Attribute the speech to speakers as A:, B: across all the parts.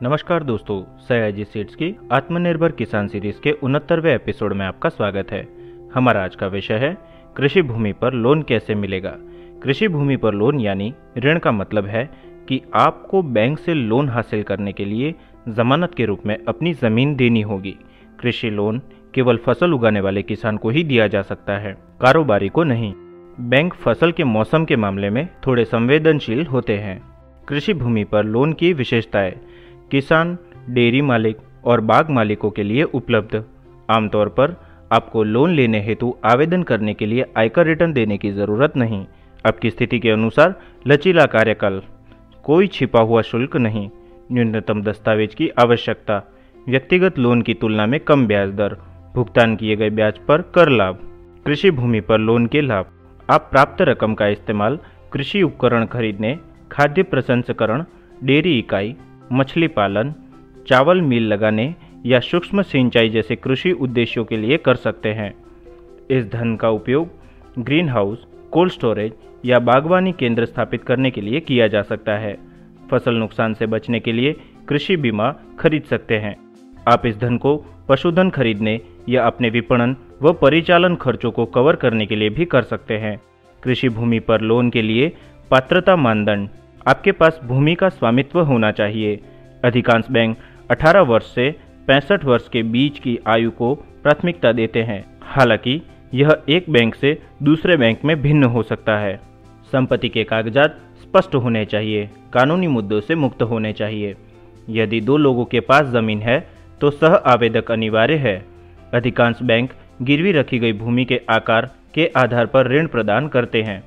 A: नमस्कार दोस्तों, सयाजी सीड्स की आत्मनिर्भर किसान सीरीज के 69वें एपिसोड में आपका स्वागत है। हमारा आज का विषय है कृषि भूमि पर लोन कैसे मिलेगा। कृषि भूमि पर लोन यानी ऋण का मतलब है कि आपको बैंक से लोन हासिल करने के लिए जमानत के रूप में अपनी जमीन देनी होगी। कृषि लोन केवल फसल उगाने वाले किसान को ही दिया जा सकता है, कारोबारी को नहीं। बैंक फसल के मौसम के मामले में थोड़े संवेदनशील होते हैं। कृषि भूमि पर लोन की विशेषताएं किसान, डेयरी मालिक और बाग मालिकों के लिए उपलब्ध। आमतौर पर आपको लोन लेने हेतु आवेदन करने के लिए आयकर रिटर्न देने की जरूरत नहीं। आपकी स्थिति के अनुसार लचीला कार्यकाल, कोई छिपा हुआ शुल्क नहीं, न्यूनतम दस्तावेज की आवश्यकता, व्यक्तिगत लोन की तुलना में कम ब्याज दर, भुगतान किए गए ब्याज पर कर लाभ। कृषि भूमि पर लोन के लाभ: आप प्राप्त रकम का इस्तेमाल कृषि उपकरण खरीदने, खाद्य प्रसंस्करण, डेयरी इकाई, मछली पालन, चावल मिल लगाने या सूक्ष्म सिंचाई जैसे कृषि उद्देश्यों के लिए कर सकते हैं। इस धन का उपयोग ग्रीन हाउस, कोल्ड स्टोरेज या बागवानी केंद्र स्थापित करने के लिए किया जा सकता है। फसल नुकसान से बचने के लिए कृषि बीमा खरीद सकते हैं। आप इस धन को पशुधन खरीदने या अपने विपणन व परिचालन खर्चों को कवर करने के लिए भी कर सकते हैं। कृषि भूमि पर लोन के लिए पात्रता मानदंड: आपके पास भूमि का स्वामित्व होना चाहिए। अधिकांश बैंक 18 वर्ष से 65 वर्ष के बीच की आयु को प्राथमिकता देते हैं। हालांकि यह एक बैंक से दूसरे बैंक में भिन्न हो सकता है। संपत्ति के कागजात स्पष्ट होने चाहिए, कानूनी मुद्दों से मुक्त होने चाहिए। यदि दो लोगों के पास जमीन है तो सह आवेदक अनिवार्य है। अधिकांश बैंक गिरवी रखी गई भूमि के आकार के आधार पर ऋण प्रदान करते हैं।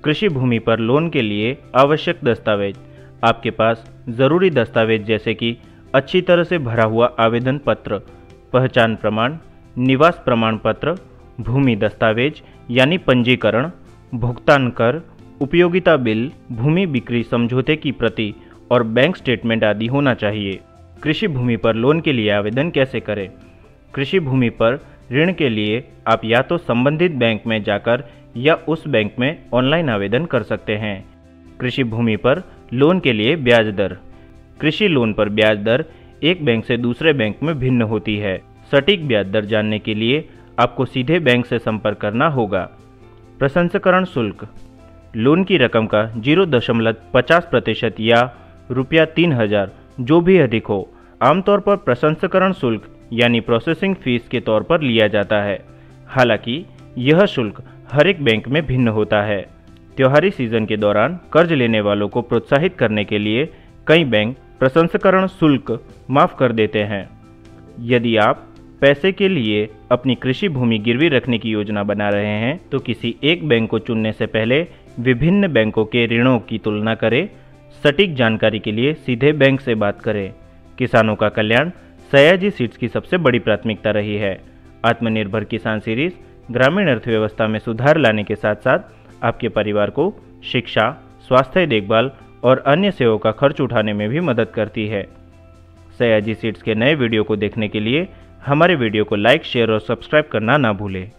A: कृषि भूमि पर लोन के लिए आवश्यक दस्तावेज: आपके पास जरूरी दस्तावेज जैसे कि अच्छी तरह से भरा हुआ आवेदन पत्र, पहचान प्रमाण, निवास प्रमाण पत्र, भूमि दस्तावेज यानी पंजीकरण, भुगतान कर, उपयोगिता बिल, भूमि बिक्री समझौते की प्रति और बैंक स्टेटमेंट आदि होना चाहिए। कृषि भूमि पर लोन के लिए आवेदन कैसे करें? कृषि भूमि पर ऋण के लिए आप या तो संबंधित बैंक में जाकर या उस बैंक में ऑनलाइन आवेदन कर सकते हैं। कृषि भूमि पर लोन के लिए ब्याज दर: कृषि लोन पर ब्याज दर एक बैंक से दूसरे बैंक में भिन्न होती है। सटीक ब्याज दर जानने के लिए आपको सीधे बैंक से संपर्क करना होगा। प्रसंस्करण शुल्क: लोन की रकम का 0.50% या ₹3000 जो भी अधिक हो, आमतौर पर प्रसंस्करण शुल्क यानी प्रोसेसिंग फीस के तौर पर लिया जाता है। हालांकि यह शुल्क हर एक बैंक में भिन्न होता है। त्योहारी सीजन के दौरान कर्ज लेने वालों को प्रोत्साहित करने के लिए कई बैंक प्रसंस्करण शुल्क माफ कर देते हैं। यदि आप पैसे के लिए अपनी कृषि भूमि गिरवी रखने की योजना बना रहे हैं तो किसी एक बैंक को चुनने से पहले विभिन्न बैंकों के ऋणों की तुलना करें। सटीक जानकारी के लिए सीधे बैंक से बात करें। किसानों का कल्याण सयाजी सीड्स की सबसे बड़ी प्राथमिकता रही है। आत्मनिर्भर किसान सीरीज ग्रामीण अर्थव्यवस्था में सुधार लाने के साथ साथ आपके परिवार को शिक्षा, स्वास्थ्य देखभाल और अन्य सेवाओं का खर्च उठाने में भी मदद करती है। सयाजी सीड्स के नए वीडियो को देखने के लिए हमारे वीडियो को लाइक, शेयर और सब्सक्राइब करना ना भूलें।